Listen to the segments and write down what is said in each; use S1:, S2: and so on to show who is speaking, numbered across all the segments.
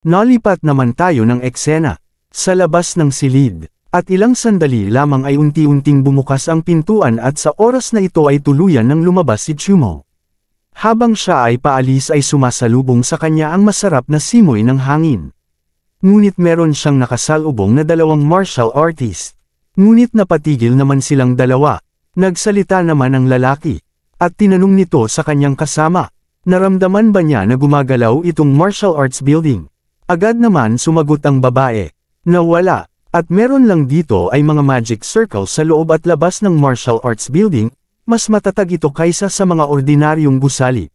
S1: Nalipat naman tayo ng eksena. Sa labas ng silid. At ilang sandali lamang ay unti-unting bumukas ang pintuan at sa oras na ito ay tuluyan nang lumabas si Chumo. Habang siya ay paalis ay sumasalubong sa kanya ang masarap na simoy ng hangin. Ngunit meron siyang nakasalubong na dalawang martial artist. Ngunit napatigil naman silang dalawa. Nagsalita naman ang lalaki. At tinanong nito sa kanyang kasama. Naramdaman ba niya na gumagalaw itong martial arts building? Agad naman sumagot ang babae. Nawala. At meron lang dito ay mga magic circle sa loob at labas ng martial arts building, mas matatag ito kaysa sa mga ordinaryong gusali.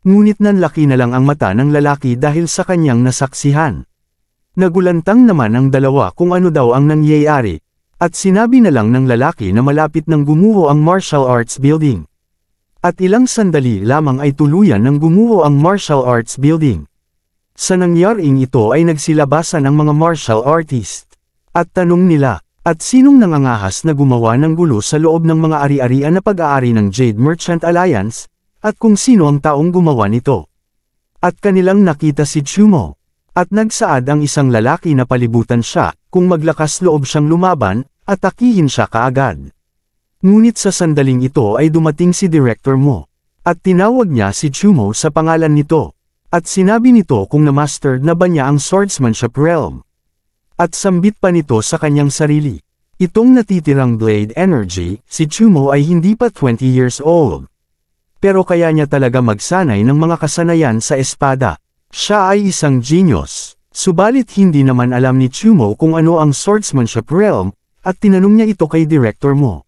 S1: Ngunit nanlaki na lang ang mata ng lalaki dahil sa kanyang nasaksihan. Nagulantang naman ang dalawa kung ano daw ang nangyayari, at sinabi na lang ng lalaki na malapit nang gumuho ang martial arts building. At ilang sandali lamang ay tuluyan nang gumuho ang martial arts building. Sa nangyaring ito ay nagsilabasan ang mga martial artist. At tanong nila, at sinong nangangahas na gumawa ng gulo sa loob ng mga ari-arian na pag-aari ng Jade Merchant Alliance, at kung sino ang taong gumawa nito. At kanilang nakita si Chumo. At nagsaad ang isang lalaki na palibutan siya, kung maglakas loob siyang lumaban, at atakihin siya kaagad. Ngunit sa sandaling ito ay dumating si Director Mo. At tinawag niya si Chumo sa pangalan nito. At sinabi nito kung na-mastered na ba niya ang swordsmanship realm. At sambit pa nito sa kanyang sarili. Itong natitirang blade energy, si Chumo ay hindi pa 20 years old. Pero kaya niya talaga magsanay ng mga kasanayan sa espada. Siya ay isang genius. Subalit hindi naman alam ni Chumo kung ano ang swordsmanship realm, at tinanong niya ito kay Director Mo.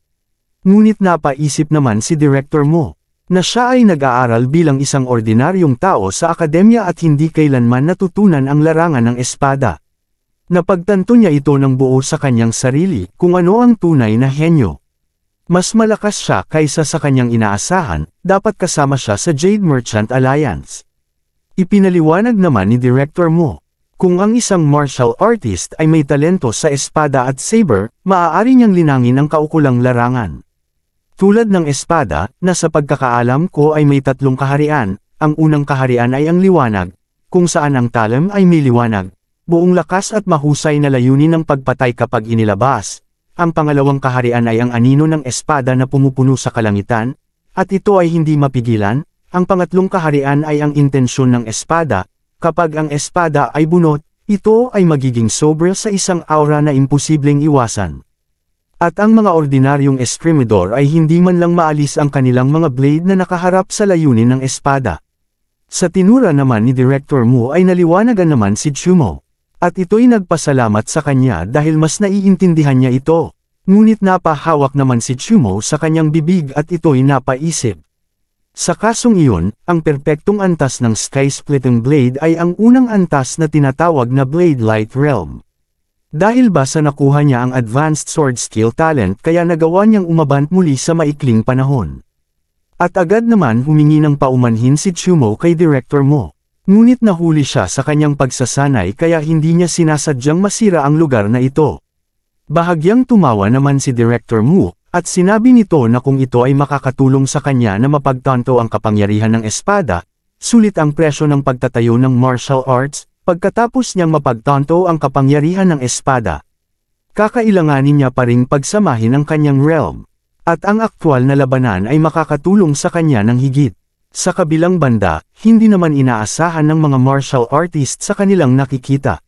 S1: Ngunit napaisip naman si Director Mo, na siya ay nag-aaral bilang isang ordinaryong tao sa akademya at hindi kailanman natutunan ang larangan ng espada. Napagtanto niya ito ng buo sa kanyang sarili kung ano ang tunay na henyo. Mas malakas siya kaysa sa kanyang inaasahan, dapat kasama siya sa Jade Merchant Alliance. Ipinaliwanag naman ni Director Mo, kung ang isang martial artist ay may talento sa espada at saber, maaari niyang linangin ang kaukulang larangan. Tulad ng espada, na sa pagkakaalam ko ay may tatlong kaharian, ang unang kaharian ay ang liwanag, kung saan ang talim ay may liwanag. Buong lakas at mahusay na layunin ng pagpatay kapag inilabas. Ang pangalawang kaharian ay ang anino ng espada na pumupuno sa kalangitan, at ito ay hindi mapigilan. Ang pangatlong kaharian ay ang intensyon ng espada. Kapag ang espada ay bunot, ito ay magiging sobra sa isang aura na imposibleng iwasan. At ang mga ordinaryong eskremidor ay hindi man lang maalis ang kanilang mga blade na nakaharap sa layunin ng espada. Sa tinura naman ni Director Mo ay naliwanagan naman si Chumo. At ito'y nagpasalamat sa kanya dahil mas naiintindihan niya ito. Ngunit napahawak naman si Chumo sa kanyang bibig at ito'y napaisip. Sa kasong iyon, ang perpektong antas ng sky-splitting blade ay ang unang antas na tinatawag na Blade Light Realm. Dahil ba sa nakuha niya ang advanced sword skill talent kaya nagawa niyang umabant muli sa maikling panahon. At agad naman humingi ng paumanhin si Chumo kay Director Mo. Ngunit nahuli siya sa kanyang pagsasanay kaya hindi niya sinasadyang masira ang lugar na ito. Bahagyang tumawa naman si Director Mo, at sinabi nito na kung ito ay makakatulong sa kanya na mapagtanto ang kapangyarihan ng espada, sulit ang presyo ng pagtatayo ng martial arts, pagkatapos niyang mapagtanto ang kapangyarihan ng espada. Kakailanganin niya pa ring pagsamahin ang kanyang realm, at ang aktwal na labanan ay makakatulong sa kanya ng higit. Sa kabilang banda, hindi naman inaasahan ng mga martial artist sa kanilang nakikita.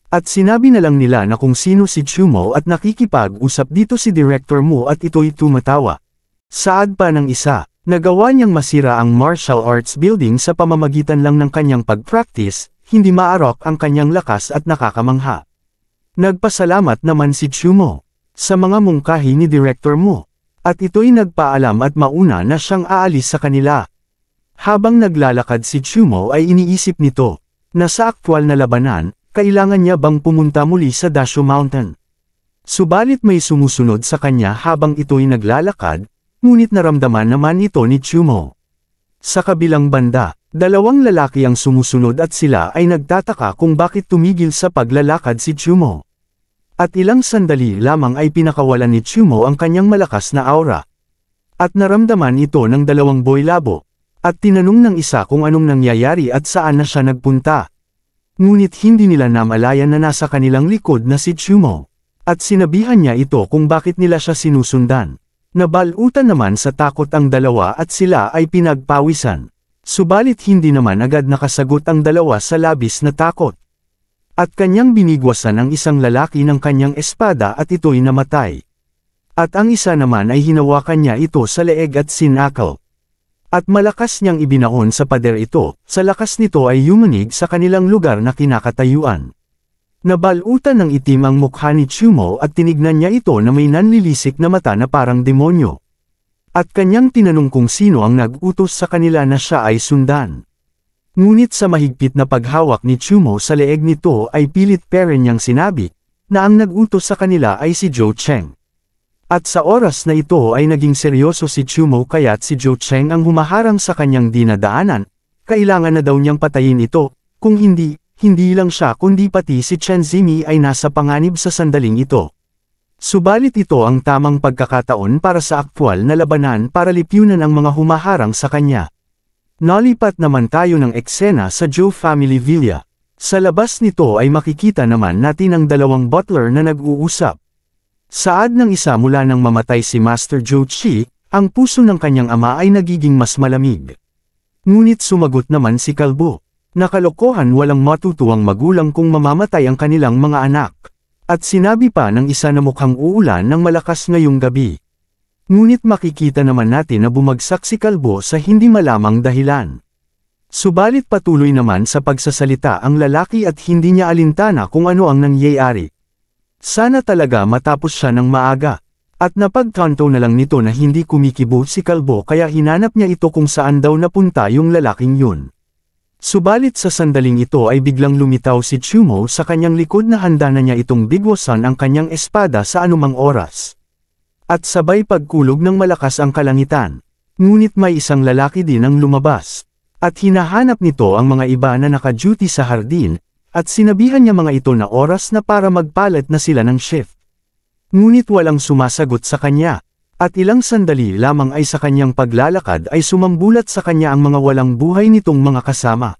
S1: At sinabi na lang nila na kung sino si Chumo at nakikipag-usap dito si Director Mo at ito'y tumatawa. Saad pa ng isa, nagawa niyang masira ang martial arts building sa pamamagitan lang ng kanyang pag-practice, hindi maarok ang kanyang lakas at nakakamangha. Nagpasalamat naman si Chumo sa mga mungkahi ni Director Mo, at ito'y nagpaalam at mauna na siyang aalis sa kanila. Habang naglalakad si Chumo ay iniisip nito, na sa aktwal na labanan, kailangan niya bang pumunta muli sa Dasho Mountain. Subalit may sumusunod sa kanya habang ito'y naglalakad, ngunit naramdaman naman ito ni Chumo. Sa kabilang banda, dalawang lalaki ang sumusunod at sila ay nagtataka kung bakit tumigil sa paglalakad si Chumo. At ilang sandali lamang ay pinakawalan ni Chumo ang kanyang malakas na aura. At naramdaman ito ng dalawang boy labo. At tinanong ng isa kung anong nangyayari at saan na siya nagpunta. Ngunit hindi nila namalayan na nasa kanilang likod na si Chumo. At sinabihan niya ito kung bakit nila siya sinusundan. Nabalutan naman sa takot ang dalawa at sila ay pinagpawisan. Subalit hindi naman agad nakasagot ang dalawa sa labis na takot. At kanyang binigwasan ang isang lalaki ng kanyang espada at ito'y namatay. At ang isa naman ay hinawakan niya ito sa leeg at sinakal. At malakas niyang ibinaon sa pader ito, sa lakas nito ay yumanig sa kanilang lugar na kinakatayuan. Nabalutan ng itim ang mukha ni Chumo at tinignan niya ito na may nanlilisik na mata na parang demonyo. At kanyang tinanong kung sino ang nag-utos sa kanila na siya ay sundan. Ngunit sa mahigpit na paghawak ni Chumo sa leeg nito ay pilit peren niyang sinabi, na ang nag-utos sa kanila ay si Zhou Cheng. At sa oras na ito ay naging seryoso si Chumo kaya't si Zhou Cheng ang humaharang sa kanyang dinadaanan, kailangan na daw niyang patayin ito, kung hindi lang siya kundi pati si Chen Zimi ay nasa panganib sa sandaling ito. Subalit ito ang tamang pagkakataon para sa aktwal na labanan para lipunan ang mga humaharang sa kanya. Nalipat naman tayo ng eksena sa Zhou family villa. Sa labas nito ay makikita naman natin ang dalawang butler na nag-uusap. Saad ng isa mula nang mamatay si Master Zhou Qi, ang puso ng kanyang ama ay nagiging mas malamig. Ngunit sumagot naman si Kalbo. Nakalokohan walang matutuwang magulang kung mamamatay ang kanilang mga anak. At sinabi pa ng isa na mukhang uulan ng malakas ngayong gabi. Ngunit makikita naman natin na bumagsak si Kalbo sa hindi malamang dahilan. Subalit patuloy naman sa pagsasalita ang lalaki at hindi niya alintana kung ano ang nangyayari. Sana talaga matapos siya ng maaga. At napagkanto na lang nito na hindi kumikibo si Kalbo kaya hinanap niya ito kung saan daw napunta yung lalaking yun. Subalit sa sandaling ito ay biglang lumitaw si Chumo sa kanyang likod na handa na niya itong bigwasan ang kanyang espada sa anumang oras. At sabay pagkulog ng malakas ang kalangitan. Ngunit may isang lalaki din ang lumabas. At hinahanap nito ang mga iba na naka-duty sa hardin, at sinabihan niya mga ito na oras na para magpalit na sila ng shift. Ngunit walang sumasagot sa kanya, at ilang sandali lamang ay sa kanyang paglalakad ay sumambulat sa kanya ang mga walang buhay nitong mga kasama.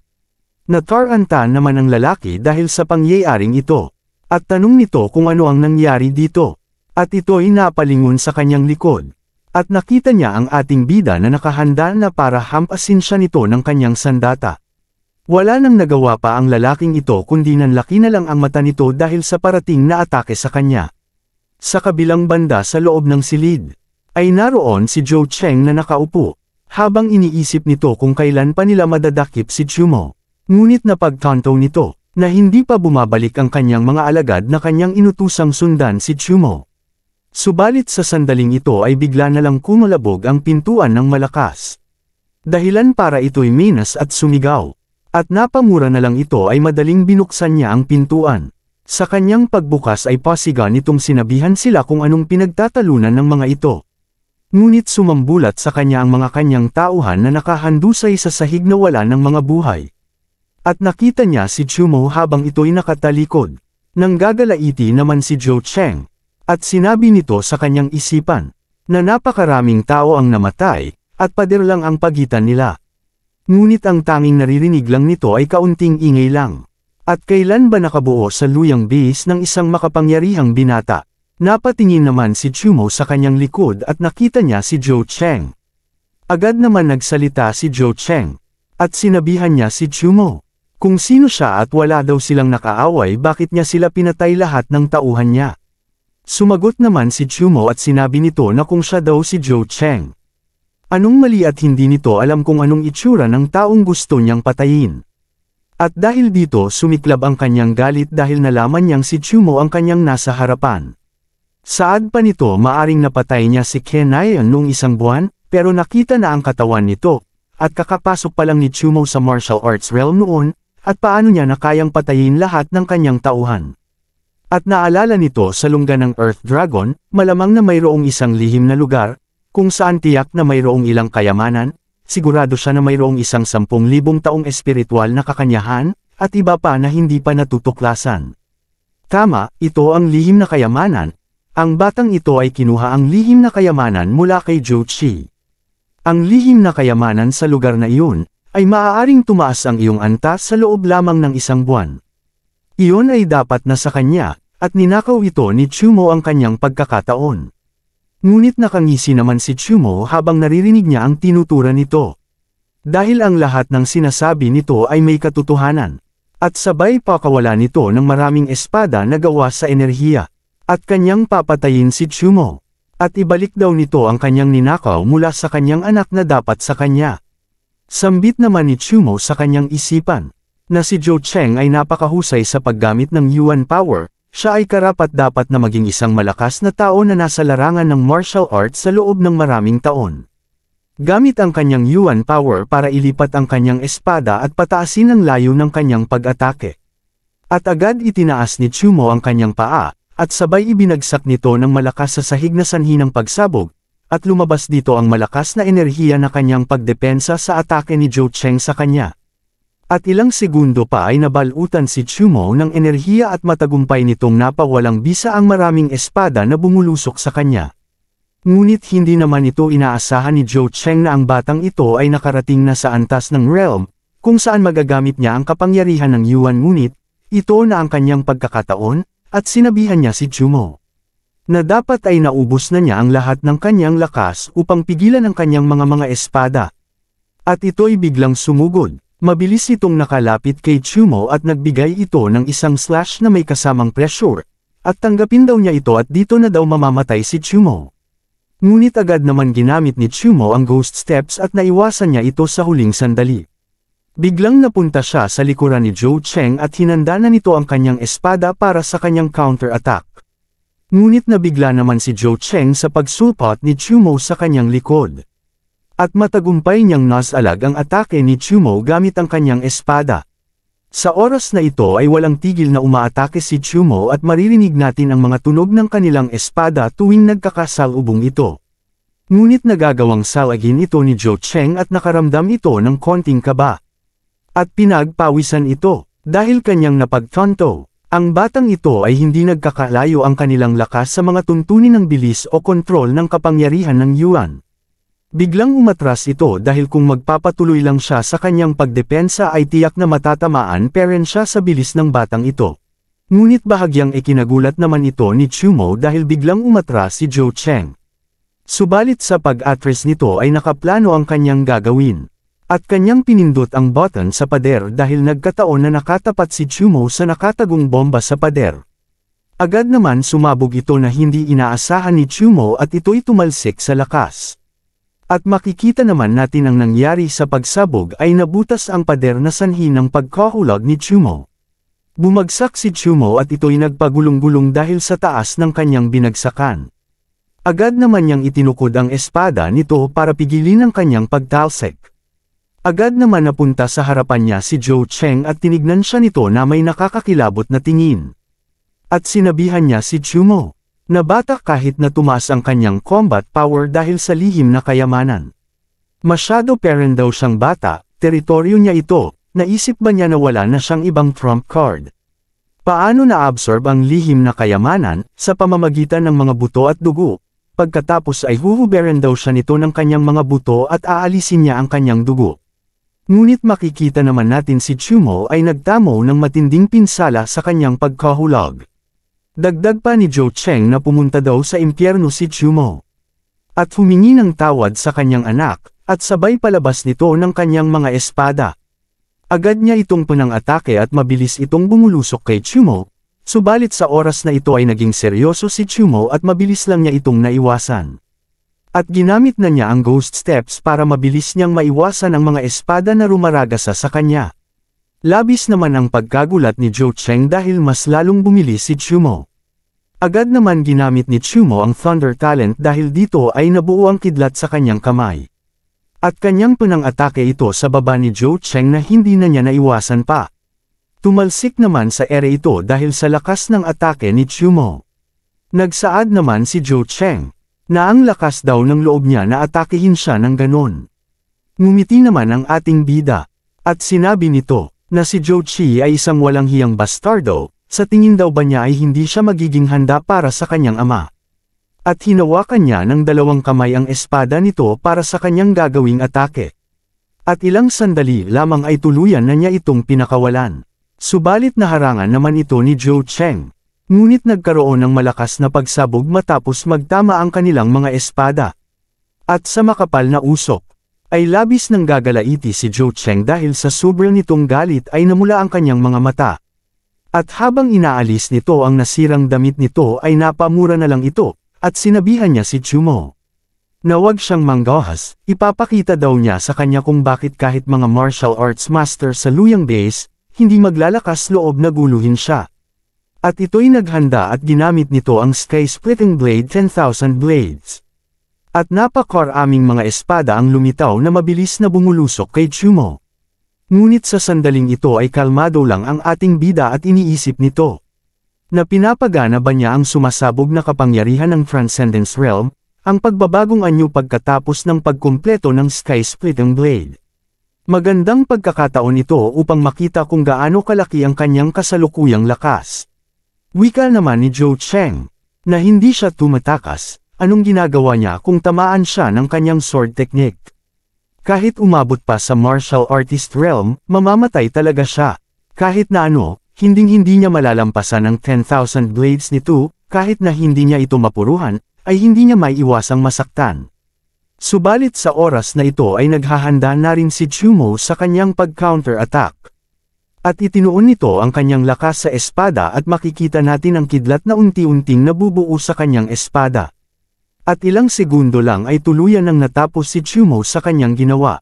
S1: Nataranta naman ang lalaki dahil sa pangyayaring ito, at tanong nito kung ano ang nangyari dito, at ito'y napalingon sa kanyang likod, at nakita niya ang ating bida na nakahanda na para hampasin siya nito ng kanyang sandata. Wala nang nagawa pa ang lalaking ito kundi nanlaki na lang ang mata nito dahil sa parating na atake sa kanya. Sa kabilang banda sa loob ng silid, ay naroon si Zhou Cheng na nakaupo, habang iniisip nito kung kailan pa nila madadakip si Chumo. Ngunit napagtanto nito, na hindi pa bumabalik ang kanyang mga alagad na kanyang inutusang sundan si Chumo. Subalit sa sandaling ito ay bigla na lang kumalabog ang pintuan ng malakas. Dahilan para ito'y minas at sumigaw. At napamura na lang ito ay madaling binuksan niya ang pintuan. Sa kanyang pagbukas ay pasiga nitong sinabihan sila kung anong pinagtatalunan ng mga ito. Ngunit sumambulat sa kanya ang mga kanyang tauhan na nakahandusay sa sahig na wala ng mga buhay. At nakita niya si Chumo habang ito'y nakatalikod. Nanggagalaiti naman si Zhou Cheng. At sinabi nito sa kanyang isipan, na napakaraming tao ang namatay, at pader lang ang pagitan nila. Ngunit ang tanging naririnig lang nito ay kaunting ingay lang. At kailan ba nakabuo sa luyang bihis ng isang makapangyarihang binata? Napatingin naman si Chumo sa kanyang likod at nakita niya si Zhou Cheng. Agad naman nagsalita si Zhou Cheng. At sinabihan niya si Chumo. Kung sino siya at wala daw silang nakaaway bakit niya sila pinatay lahat ng tauhan niya. Sumagot naman si Chumo at sinabi nito na kung siya daw si Zhou Cheng. Anong mali at hindi nito alam kung anong itsura ng taong gusto niyang patayin. At dahil dito sumiklab ang kanyang galit dahil nalaman niyang si Chumo ang kanyang nasa harapan. Saad pa nito maaring napatay niya si Kenayan noong isang buwan, pero nakita na ang katawan nito, at kakapasok pa lang ni Chumo sa martial arts realm noon, at paano niya na kayang patayin lahat ng kanyang tauhan. At naalala nito sa lungga ng Earth Dragon, malamang na mayroong isang lihim na lugar, kung saan tiyak na mayroong ilang kayamanan, sigurado siya na mayroong isang 10,000 taong espiritual na kakanyahan, at iba pa na hindi pa natutuklasan. Tama, ito ang lihim na kayamanan. Ang batang ito ay kinuha ang lihim na kayamanan mula kay Zhou Qi. Ang lihim na kayamanan sa lugar na iyon, ay maaaring tumaas ang iyong antas sa loob lamang ng isang buwan. Iyon ay dapat na sa kanya, at ninakaw ito ni Chumo ang kanyang pagkakataon. Ngunit nakangisi naman si Chumo habang naririnig niya ang tinuturan nito. Dahil ang lahat ng sinasabi nito ay may katotohanan. At sabay pakawala nito ng maraming espada na gawa sa enerhiya. At kanyang papatayin si Chumo. At ibalik daw nito ang kanyang ninakaw mula sa kanyang anak na dapat sa kanya. Sambit naman ni Chumo sa kanyang isipan, na si Zhou Cheng ay napakahusay sa paggamit ng Yuan power, siya ay karapat-dapat na maging isang malakas na tao na nasa larangan ng martial arts sa loob ng maraming taon. Gamit ang kanyang Yuan power para ilipat ang kanyang espada at pataasin ang layo ng kanyang pag-atake. At agad itinaas ni Chumo ang kanyang paa, at sabay ibinagsak nito ng malakas sa sahig na sanhi ng pagsabog, at lumabas dito ang malakas na enerhiya na kanyang pagdepensa sa atake ni Zhou Cheng sa kanya. At ilang segundo pa ay nabalutan si Chumo ng enerhiya at matagumpay nitong napawalang bisa ang maraming espada na bumulusok sa kanya. Ngunit hindi naman ito inaasahan ni Zhou Cheng na ang batang ito ay nakarating na sa antas ng realm, kung saan magagamit niya ang kapangyarihan ng Yuan, ngunit ito na ang kanyang pagkakataon, at sinabihan niya si Chumo na dapat ay naubos na niya ang lahat ng kanyang lakas upang pigilan ang kanyang mga espada. At ito'y biglang sumugod. Mabilis itong nakalapit kay Chumo at nagbigay ito ng isang slash na may kasamang pressure, at tanggapin daw niya ito at dito na daw mamamatay si Chumo. Ngunit agad naman ginamit ni Chumo ang ghost steps at naiwasan niya ito sa huling sandali. Biglang napunta siya sa likuran ni Zhou Cheng at hinanda na nito ang kanyang espada para sa kanyang counter-attack. Ngunit nabigla naman si Zhou Cheng sa pagsulpot ni Chumo sa kanyang likod. At matagumpay niyang nasalag ang atake ni Chumo gamit ang kanyang espada. Sa oras na ito ay walang tigil na umaatake si Chumo at maririnig natin ang mga tunog ng kanilang espada tuwing nagkakasalubong ito. Ngunit nagagawang salagin ito ni Zhou Cheng at nakaramdam ito ng konting kaba. At pinagpawisan ito, dahil kanyang napagtanto, ang batang ito ay hindi nagkakalayo ang kanilang lakas sa mga tuntunin ng bilis o kontrol ng kapangyarihan ng Yuan. Biglang umatras ito dahil kung magpapatuloy lang siya sa kanyang pagdepensa ay tiyak na matatamaan peren siya sa bilis ng batang ito. Ngunit bahagyang ikinagulat naman ito ni Chumo dahil biglang umatras si Zhou Cheng. Subalit sa pag-atras nito ay nakaplano ang kanyang gagawin. At kanyang pinindot ang button sa pader dahil nagkataon na nakatapat si Chumo sa nakatagong bomba sa pader. Agad naman sumabog ito na hindi inaasahan ni Chumo at ito'y tumalsik sa lakas. At makikita naman natin ang nangyari sa pagsabog ay nabutas ang pader na sanhi ng pagkahulog ni Chumo. Bumagsak si Chumo at ito'y nagpagulong-gulong dahil sa taas ng kanyang binagsakan. Agad naman niyang itinukod ang espada nito para pigilin ang kanyang pagtalsik. Agad naman napunta sa harapan niya si Zhou Cheng at tinignan siya nito na may nakakakilabot na tingin. At sinabihan niya si Chumo na bata kahit na tumaas ang kanyang combat power dahil sa lihim na kayamanan. Masyado peren daw siyang bata, teritoryo niya ito, naisip ba niya na wala na siyang ibang trump card? Paano na-absorb ang lihim na kayamanan, sa pamamagitan ng mga buto at dugo? Pagkatapos ay huhuberan daw siya nito ng kanyang mga buto at aalisin niya ang kanyang dugo. Ngunit makikita naman natin si Chumo ay nagtamo ng matinding pinsala sa kanyang pagkahulog. Dagdag pa ni Zhou Cheng na pumunta daw sa impyerno si Chumo. At humingi ng tawad sa kanyang anak, at sabay palabas nito ng kanyang mga espada. Agad niya itong panang-atake at mabilis itong bumulusok kay Chumo, subalit sa oras na ito ay naging seryoso si Chumo at mabilis lang niya itong naiwasan. At ginamit na niya ang ghost steps para mabilis niyang maiwasan ang mga espada na rumaragasa sa kanya. Labis naman ang pagkagulat ni Zhou Cheng dahil mas lalong bumilis si Chumo. Agad naman ginamit ni Chumo ang Thunder Talent dahil dito ay nabuo ang kidlat sa kanyang kamay. At kanyang panang-atake ito sa baba ni Zhou Cheng na hindi na niya naiwasan pa. Tumalsik naman sa ere ito dahil sa lakas ng atake ni Chumo. Nagsaad naman si Zhou Cheng na ang lakas daw ng loob niya na atakehin siya ng ganon. Ngumiti naman ang ating bida, at sinabi nito na si Zhou Qi ay isang walang hiyang bastardo, sa tingin daw ba niya ay hindi siya magiging handa para sa kanyang ama. At hinawakan niya ng dalawang kamay ang espada nito para sa kanyang gagawing atake. At ilang sandali lamang ay tuluyan na niya itong pinakawalan. Subalit naharangan naman ito ni Zhou Cheng. Ngunit nagkaroon ng malakas na pagsabog matapos magtama ang kanilang mga espada. At sa makapal na usok, ay labis nang gagalaiti si Zhou Cheng dahil sa sobrang nitong galit ay namula ang kanyang mga mata. At habang inaalis nito ang nasirang damit nito ay napamura na lang ito, at sinabihan niya si Chumo na huwag siyang manggahas, ipapakita daw niya sa kanya kung bakit kahit mga martial arts master sa Luyang Base, hindi maglalakas loob na guluhin siya. At ito'y naghanda at ginamit nito ang Sky Splitting Blade 10,000 Blades. At napakaraming mga espada ang lumitaw na mabilis na bumulusok kay Chumo. Ngunit sa sandaling ito ay kalmado lang ang ating bida at iniisip nito na pinapagana ba niya ang sumasabog na kapangyarihan ng Transcendence Realm, ang pagbabagong anyo pagkatapos ng pagkumpleto ng Sky Splitting Blade. Magandang pagkakataon ito upang makita kung gaano kalaki ang kanyang kasalukuyang lakas. Wika naman ni Zhou Cheng, na hindi siya tumatakas, anong ginagawa niya kung tamaan siya ng kanyang sword technique? Kahit umabot pa sa martial artist realm, mamamatay talaga siya. Kahit na ano, hinding-hindi niya malalampasan ang 10,000 blades nito, kahit na hindi niya ito mapuruhan, ay hindi niya maiiwasang masaktan. Subalit sa oras na ito ay naghahanda na rin si Chumo sa kanyang pag-counter-attack. At itinuon nito ang kanyang lakas sa espada at makikita natin ang kidlat na unti-unting nabubuo sa kanyang espada. At ilang segundo lang ay tuluyan nang natapos si Chumo sa kanyang ginawa.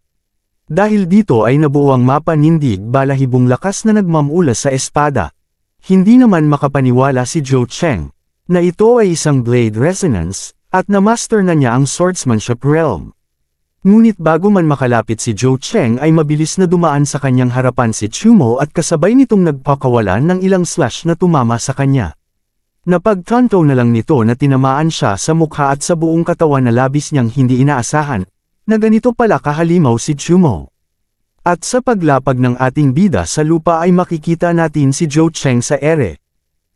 S1: Dahil dito ay nabuo ang mapa nindig balahibong lakas na nagmamula sa espada. Hindi naman makapaniwala si Zhou Cheng, na ito ay isang blade resonance, at na-master na niya ang swordsmanship realm. Ngunit bago man makalapit si Zhou Cheng ay mabilis na dumaan sa kanyang harapan si Chumo at kasabay nitong nagpakawalan ng ilang slash na tumama sa kanya. Napagtanto na lang nito na tinamaan siya sa mukha at sa buong katawan na labis niyang hindi inaasahan, na ganito pala kahalimaw si Chumo. At sa paglapag ng ating bida sa lupa ay makikita natin si Zhou Cheng sa ere,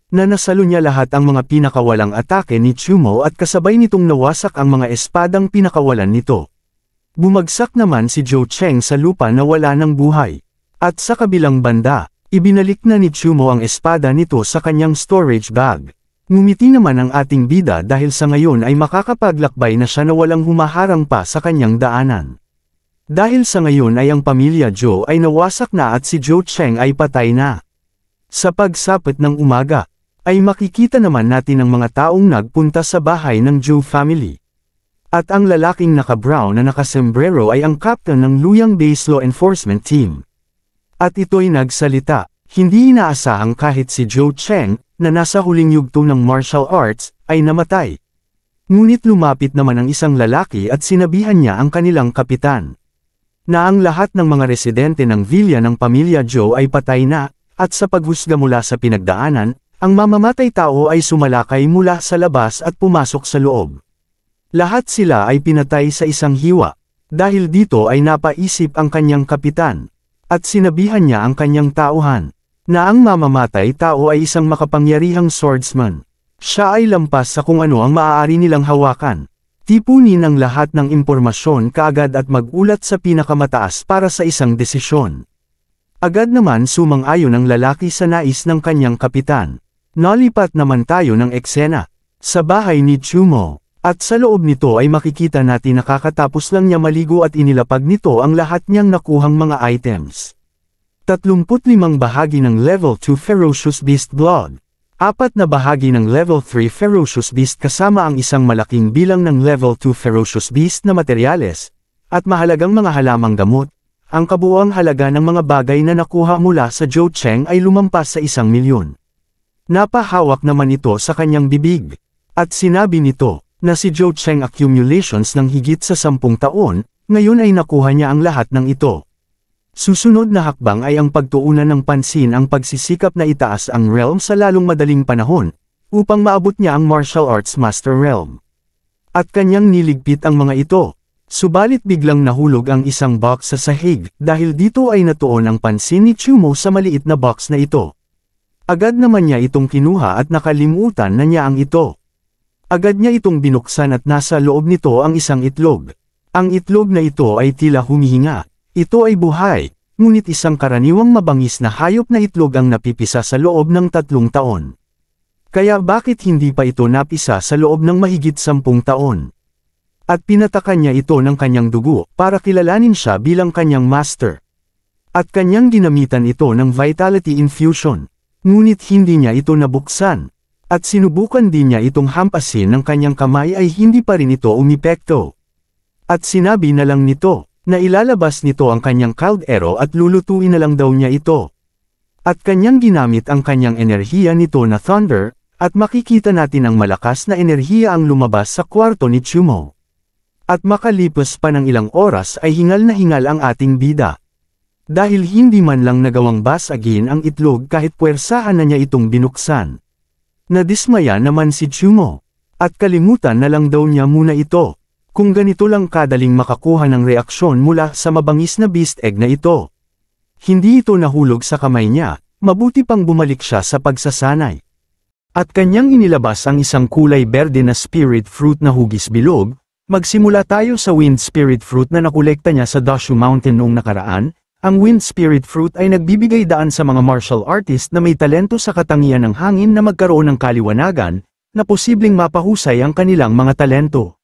S1: na nasalo niya lahat ang mga pinakawalang atake ni Chumo at kasabay nitong nawasak ang mga espadang pinakawalan nito. Bumagsak naman si Zhou Cheng sa lupa na wala ng buhay. At sa kabilang banda, ibinalik na ni Chumo ang espada nito sa kanyang storage bag. Ngumiti naman ang ating bida dahil sa ngayon ay makakapaglakbay na siya na walang humaharang pa sa kanyang daanan. Dahil sa ngayon ay ang pamilya Zhou ay nawasak na at si Zhou Cheng ay patay na. Sa pagsapit ng umaga, ay makikita naman natin ang mga taong nagpunta sa bahay ng Zhou family. At ang lalaking naka-brown na nakasombrero ay ang captain ng Luyang Base Law Enforcement Team. At ito'y nagsalita, hindi inaasahang kahit si Zhou Cheng, na nasa huling yugto ng martial arts, ay namatay. Ngunit lumapit naman ang isang lalaki at sinabihan niya ang kanilang kapitan, na ang lahat ng mga residente ng villa ng pamilya Zhou ay patay na, at sa paghusga mula sa pinagdaanan, ang mamamatay tao ay sumalakay mula sa labas at pumasok sa loob. Lahat sila ay pinatay sa isang hiwa. Dahil dito ay napaisip ang kanyang kapitan, at sinabihan niya ang kanyang tauhan, na ang mamamatay tao ay isang makapangyarihang swordsman. Siya ay lampas sa kung ano ang maaari nilang hawakan. Tipunin ang lahat ng impormasyon kaagad at magulat sa pinakamataas para sa isang desisyon. Agad naman sumang-ayon ang lalaki sa nais ng kanyang kapitan. Nalipat naman tayo ng eksena sa bahay ni Chumo. At sa loob nito ay makikita natin nakakatapos lang niya maligo at inilapag nito ang lahat niyang nakuhang mga items. 35 bahagi ng Level 2 Ferocious Beast Blood. 4 na bahagi ng Level 3 Ferocious Beast kasama ang isang malaking bilang ng Level 2 Ferocious Beast na materyales, at mahalagang mga halamang gamot. Ang kabuuang halaga ng mga bagay na nakuha mula sa Zhou Cheng ay lumampas sa 1,000,000. Napahawak naman ito sa kanyang bibig. At sinabi nito, na si Zhou Cheng accumulations ng higit sa 10 taon, ngayon ay nakuha niya ang lahat ng ito. Susunod na hakbang ay ang pagtuunan ng pansin ang pagsisikap na itaas ang realm sa lalong madaling panahon, upang maabot niya ang martial arts master realm. At kanyang niligpit ang mga ito. Subalit biglang nahulog ang isang box sa sahig, dahil dito ay natuon ang pansin ni Chumo sa maliit na box na ito. Agad naman niya itong kinuha at nakalimutan na niya ang ito. Agad niya itong binuksan at nasa loob nito ang isang itlog. Ang itlog na ito ay tila humihinga. Ito ay buhay. ngunit isang karaniwang mabangis na hayop na itlog ang napipisa sa loob ng 3 taon. Kaya bakit hindi pa ito napisa sa loob ng mahigit 10 taon? At pinatakan niya ito ng kanyang dugo para kilalanin siya bilang kanyang master. At kanyang ginamitan ito ng vitality infusion. Ngunit hindi niya ito nabuksan. At sinubukan din niya itong hampasin ng kanyang kamay ay hindi pa rin ito umipekto. At sinabi na lang nito, na ilalabas nito ang kanyang kaldero at lulutuin na lang daw niya ito. At kanyang ginamit ang kanyang enerhiya nito na thunder, at makikita natin ang malakas na enerhiya ang lumabas sa kwarto ni Chumo. At makalipas pa ng ilang oras ay hingal na hingal ang ating bida. Dahil hindi man lang nagawang basagin ang itlog kahit puwersahan na niya itong binuksan. Nadismaya naman si Chumo. At kalimutan na lang daw niya muna ito. Kung ganito lang kadaling makakuha ng reaksyon mula sa mabangis na beast egg na ito. Hindi ito nahulog sa kamay niya, mabuti pang bumalik siya sa pagsasanay. At kanyang inilabas ang isang kulay berde na spirit fruit na hugis bilog. Magsimula tayo sa wind spirit fruit na nakolekta niya sa Dashu Mountain noong nakaraan. Ang wind spirit fruit ay nagbibigay daan sa mga martial artist na may talento sa katangian ng hangin na magkaroon ng kaliwanagan, na posibleng mapahusay ang kanilang mga talento.